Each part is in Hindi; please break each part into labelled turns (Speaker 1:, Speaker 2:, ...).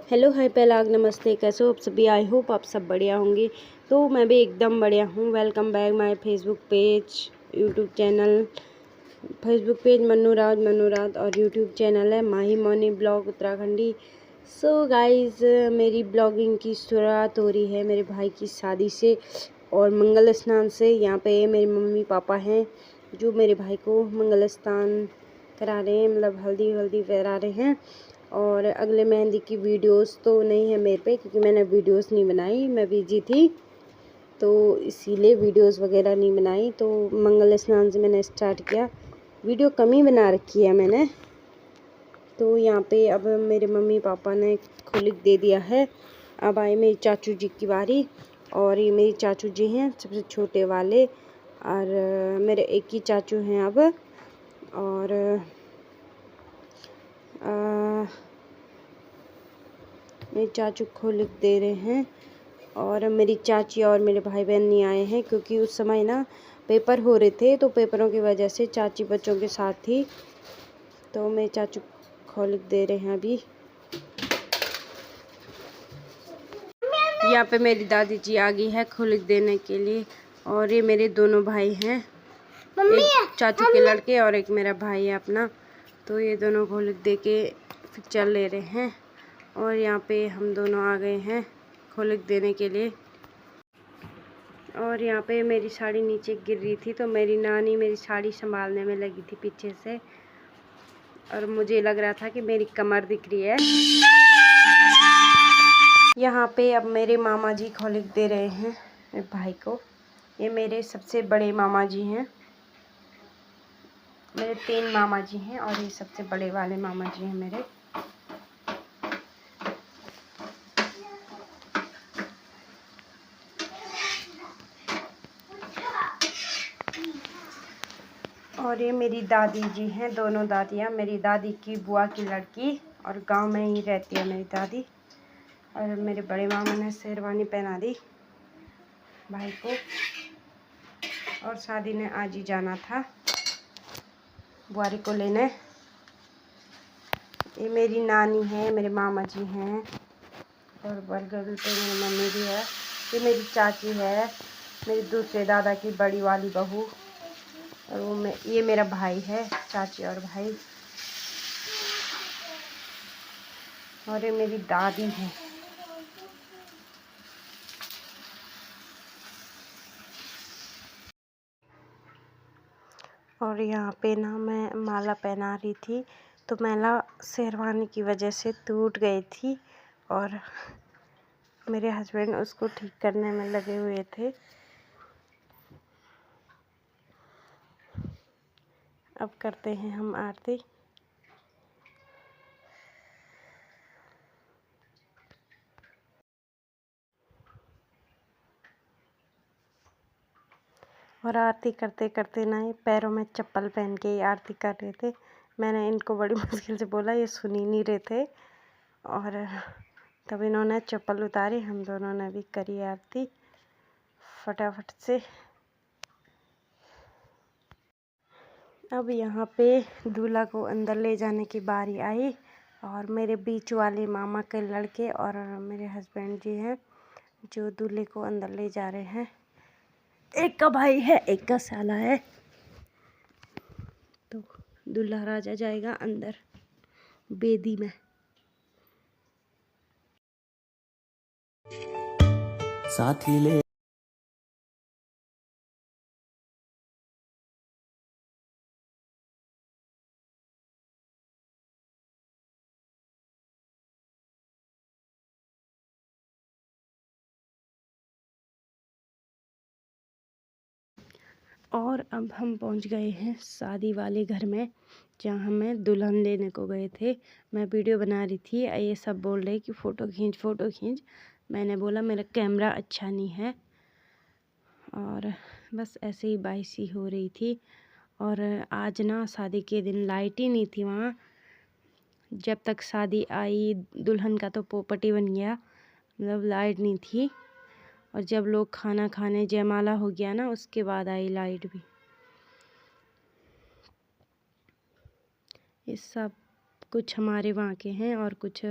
Speaker 1: हेलो हाय पहलाग नमस्ते, कैसे हो आप सभी। आई होप आप सब बढ़िया होंगे। तो मैं भी एकदम बढ़िया हूँ। Welcome back my Facebook page, YouTube channel. Facebook page Mannu Raj और यूट्यूब चैनल है Mahi Moni blog Uttarakhandi. So guys, मेरी ब्लॉगिंग की शुरुआत हो रही है मेरे भाई की शादी से और मंगल स्नान से। यहाँ पे मेरे मम्मी पापा हैं जो मेरे भाई को मंगल स्नान करा रहे हैं, मतलब हल्दी हल्दी करा रहे हैं। और अगले मेहंदी की वीडियोस तो नहीं है मेरे पे, क्योंकि मैंने वीडियोस नहीं बनाई, मैं बिजी थी, तो इसीलिए वीडियोस वगैरह नहीं बनाई। तो मंगल स्नान से मैंने स्टार्ट किया, वीडियो कम ही बना रखी है मैंने। तो यहाँ पे अब मेरे मम्मी पापा ने खुलिक दे दिया है। अब आई मेरी चाचू जी की बारी, और ये मेरी चाचू जी हैं सबसे छोटे वाले, और मेरे एक ही चाचू हैं अब। और मेरे चाचू खुलिक दे रहे हैं, और मेरी चाची और मेरे भाई बहन नहीं आए हैं, क्योंकि उस समय ना पेपर हो रहे थे, तो पेपरों की वजह से चाची बच्चों के साथ थी। तो मेरे चाचू खुलिक दे रहे हैं अभी। यहाँ पे मेरी दादी जी आ गई है खुलिक देने के लिए, और ये मेरे दोनों भाई हैं, एक चाचू के लड़के और एक मेरा भाई है अपना। तो ये दोनों खुलिक दे के फिर चल ले रहे हैं, और यहाँ पे हम दोनों आ गए हैं खुलिक देने के लिए। और यहाँ पे मेरी साड़ी नीचे गिर रही थी, तो मेरी नानी मेरी साड़ी संभालने में लगी थी पीछे से, और मुझे लग रहा था कि मेरी कमर दिख रही है। यहाँ पे अब मेरे मामा जी खुलिक दे रहे हैं मेरे भाई को। ये मेरे सबसे बड़े मामा जी हैं। मेरे 3 मामा जी हैं, और ये सबसे बड़े वाले मामा जी हैं मेरे। और ये मेरी दादी जी हैं, दोनों दादियाँ। मेरी दादी की बुआ की लड़की, और गांव में ही रहती है मेरी दादी। और मेरे बड़े मामा ने शेरवानी पहना दी भाई को, और शादी ने आज ही जाना था बुआरी को लेने। ये मेरी नानी है, मेरे मामा जी हैं, और बगल पे मेरी मम्मी भी है। ये मेरी चाची है, मेरे दूसरे दादा की बड़ी वाली बहू, और ये मेरा भाई है, चाची और भाई। और ये मेरी दादी है। और यहाँ पे ना मैं माला पहना रही थी, तो माला शेरवानी की वजह से टूट गई थी, और मेरे हस्बैंड उसको ठीक करने में लगे हुए थे। अब करते हैं हम आरती। और आरती करते करते ना ये पैरों में चप्पल पहन के आरती कर रहे थे। मैंने इनको बड़ी मुश्किल से बोला, ये सुन ही नहीं रहे थे, और तब इन्होंने चप्पल उतारी। हम दोनों ने भी करी आरती फटाफट से। अब यहाँ पे दूल्हा को अंदर ले जाने की बारी आई, और मेरे बीच वाले मामा के लड़के और मेरे हस्बैंड जी हैं जो दूल्हे को अंदर ले जा रहे हैं। एक का भाई है, एक का साला है। तो दूल्हा राजा जाएगा अंदर बेदी में।
Speaker 2: साथी ले
Speaker 1: और अब हम पहुंच गए हैं शादी वाले घर में, जहां हमें दुल्हन लेने को गए थे। मैं वीडियो बना रही थी, ये सब बोल रहे कि फ़ोटो खींच फ़ोटो खींच। मैंने बोला मेरा कैमरा अच्छा नहीं है, और बस ऐसे ही बाइसी हो रही थी। और आज ना शादी के दिन लाइट ही नहीं थी वहाँ। जब तक शादी आई दुल्हन का तो पोपट ही बन गया, मतलब लाइट नहीं थी। और जब लोग खाना खाने जयमाला हो गया ना, उसके बाद आई लाइट भी। ये सब कुछ हमारे वहाँ के हैं, और कुछ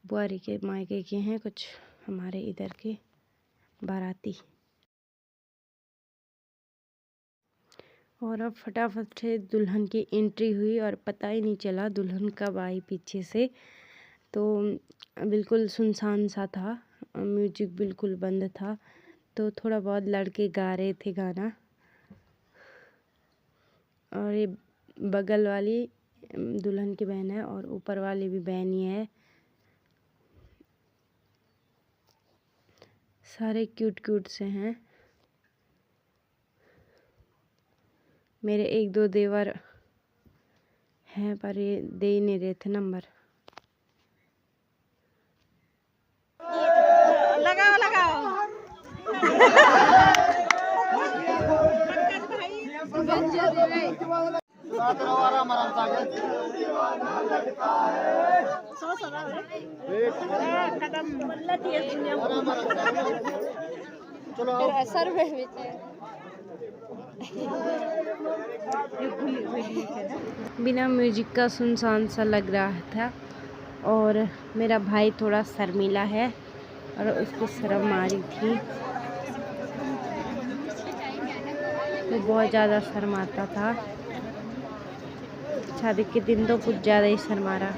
Speaker 1: बुआरी के मायके के हैं कुछ हमारे इधर के बाराती। और अब फटाफट से दुल्हन की एंट्री हुई और पता ही नहीं चला दुल्हन कब आई पीछे से। तो बिल्कुल सुनसान सा था, म्यूजिक बिल्कुल बंद था। तो थोड़ा बहुत लड़के गा रहे थे गाना। और ये बगल वाली दुल्हन की बहन है और ऊपर वाली भी बहन ही है। सारे क्यूट क्यूट से हैं। मेरे 1-2 देवर हैं पर ये दे ही नहीं रहे थे नंबर।
Speaker 3: लगाओ लगाओ।
Speaker 1: बिना म्यूजिक का सुनसान सा लग रहा था। और मेरा भाई थोड़ा शर्मीला है और उसको शर्म आ रही थी। वो बहुत ज़्यादा शर्माता था। शादी के दिन तो कुछ ज़्यादा ही शर्मा रहा।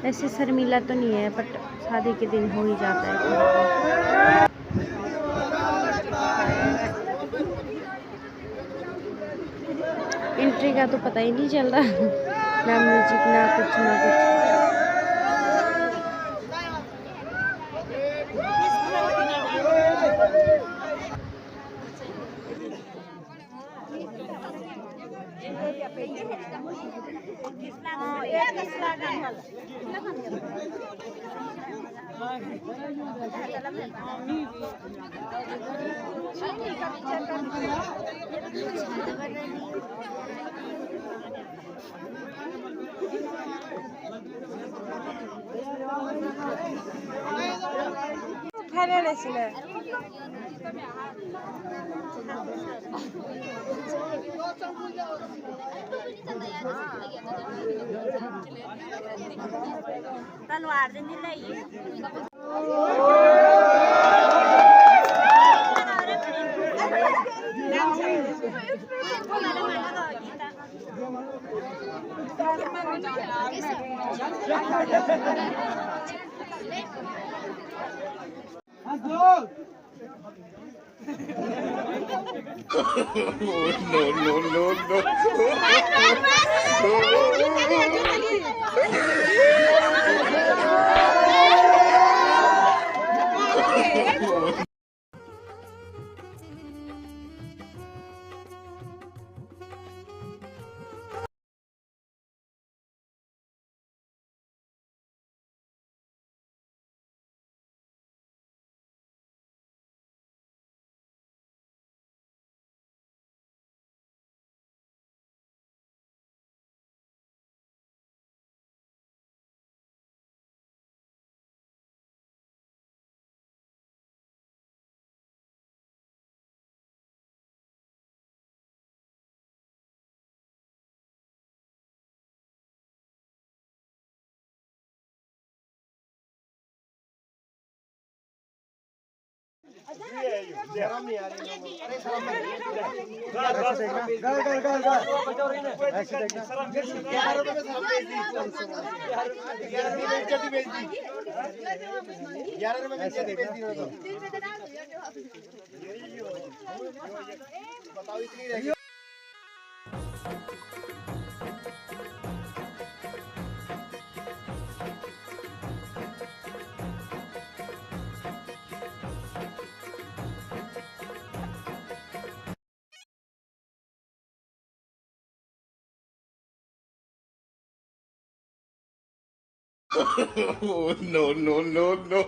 Speaker 1: ऐसे शर्मीला तो नहीं है बट शादी के दिन हो ही जाता है थोड़ा बहुत। एंट्री का तो पता ही नहीं चल रहा, ना म्यूजिक ना कुछ ना कुछ।
Speaker 3: तलवार दे नहीं लाई
Speaker 2: Oh, no, no, no, no.